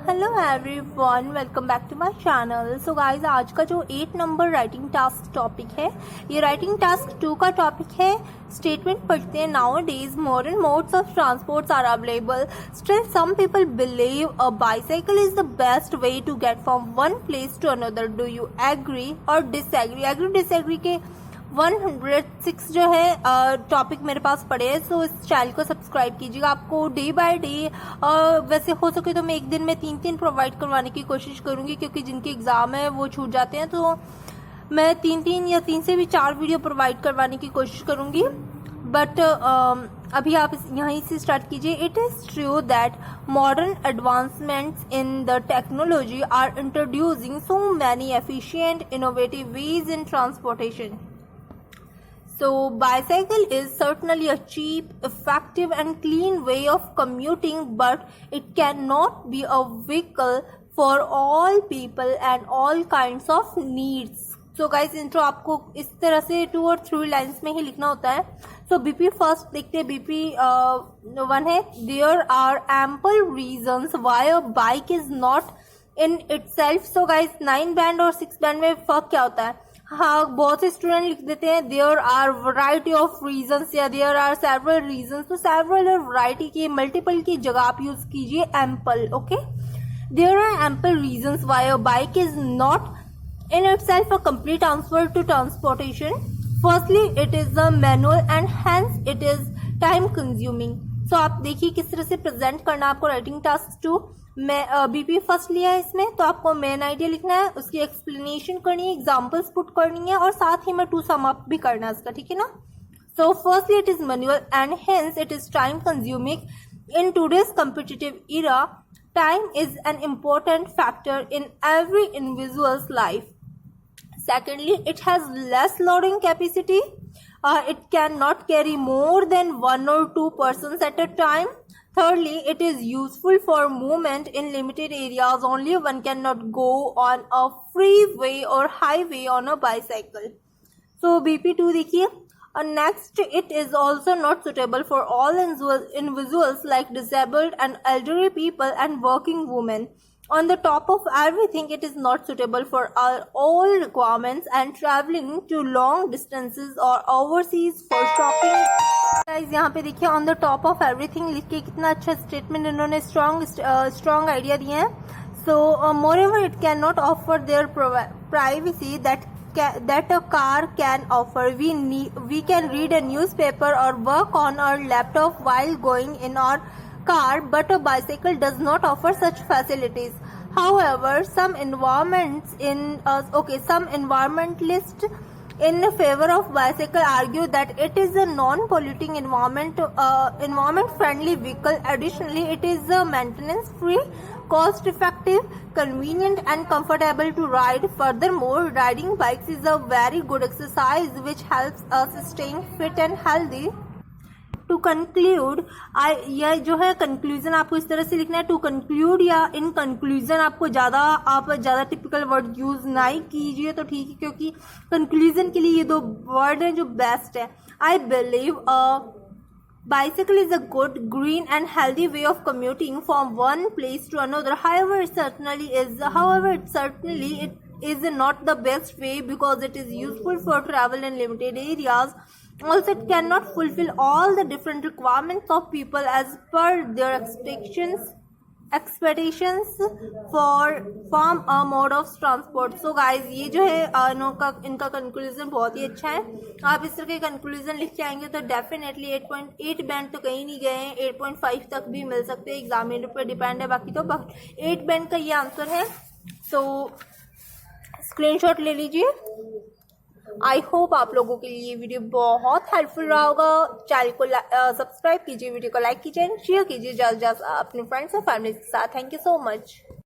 Hello everyone, welcome back to my channel. So guys, आज का जो 8 नंबर राइटिंग टास्क टॉपिक है, ये राइटिंग टास्क 2 का टॉपिक है। स्टेटमेंट पढ़ते हैं। Nowadays modern modes of transports are available, still some people believe a bicycle is the best way to get from one place to another. Do you agree or disagree? Agree disagree के 106 जो है topic मेरे पास पड़े हैं। सो इस channel को subscribe कीजिएगा। आपको डे बाय डे वैसे हो सके तो मैं एक दिन में 3 प्रोवाइड करवाने की कोशिश करूंगी, क्योंकि जिनके एग्जाम है वो छूट जाते हैं, तो मैं 3 या 3 से भी 4 वीडियो प्रोवाइड करवाने की कोशिश करूंगी। बट अभी आप यहीं से स्टार्ट कीजिए। It is true that modern advancements in the technology are introducing so many efficient innovative ways in transportation. So, bicycle is certainly a cheap, effective and clean way of commuting, but it cannot be a vehicle for all people and all kinds of needs. So guys, intro आपको इस तरह से 2 और 3 lines में ही लिखना होता है. So BP first देखते हैं. BP 1 है. There are ample reasons why a bike is not in itself. So guys, 9 band और 6 बैंड में फर्क क्या होता है? हाँ, बहुत से स्टूडेंट लिख देते हैं there are variety of reasons या देयर आर सेवरल रीजंस. तो सेवरल और वैरायटी की मल्टीपल की जगह आप यूज कीजिए ample. Okay, there are ample reasons why a bike is not in itself a complete answer to transportation. Firstly, it is a manual and hence it is time consuming. So आप देखिए किस तरह से present करना आपको writing task 2. मैं BP first लिया है इसमें, तो आपको मेन आइडिया लिखना है, उसकी एक्सप्लेनेशन करनी है, एग्जांपल्स पुट करनी है और साथ ही में 2 सम अप भी करना है इसका. ठीक है ना. So firstly, it is manual and hence it is time consuming. In today's competitive era, time is an important factor in every individual's life. Secondly, it has less loading capacity. It cannot carry more than 1 or 2 persons at a time. Thirdly, it is useful for movement in limited areas. Only one cannot go on a freeway or highway on a bicycle. So BP2 देखिए. Next, it is also not suitable for all individuals like disabled and elderly people and working women. On the top of everything, it is not suitable for all requirements and traveling to long distances or overseas for shopping. Guys, यहाँ पे देखिए on the top of everything लिख के कितना अच्छा statement इन्होंने strong idea दिए हैं. So moreover, it cannot offer their privacy that a car can offer. We can read a newspaper or work on our laptop while going in our car, but a bicycle does not offer such facilities. However, some environmentalists in favor of bicycle argue that it is a non-polluting environment-friendly vehicle. Additionally, it is maintenance-free, cost-effective, convenient, and comfortable to ride. Furthermore, riding bikes is a very good exercise which helps us staying fit and healthy. To conclude, यह जो है conclusion आपको इस तरह से लिखना है. To conclude या इन कंक्लूजन आप ज्यादा टिपिकल वर्ड यूज नहीं कीजिए तो ठीक है, क्योंकि कंक्लूजन के लिए ये 2 वर्ड हैं जो बेस्ट है. I believe bicycle is a good, green and healthy way of commuting from one place to another. However, it certainly is not the best way because it is useful for travel in limited areas. Also, it cannot fulfill all the different requirements of people as per their expectations from a mode of transport. So guys, ये जो है इनका conclusion बहुत ही अच्छा है. आप इस तरह के कंक्लूजन लिख के आएंगे तो डेफिनेटली 8.8 बैंड तो कहीं नहीं गए हैं, 8.5 तक भी मिल सकते हैं. एग्जामिनर पर डिपेंड है. बाकी तो 8 बैंड का ये आंसर है. सो स्क्रीनशॉट ले लीजिए. आई होप आप लोगों के लिए वीडियो बहुत हेल्पफुल रहा होगा. चैनल को सब्सक्राइब कीजिए, वीडियो को लाइक कीजिए एंड शेयर कीजिए जल्द अपने फ्रेंड्स और फैमिली के साथ. Thank you so much.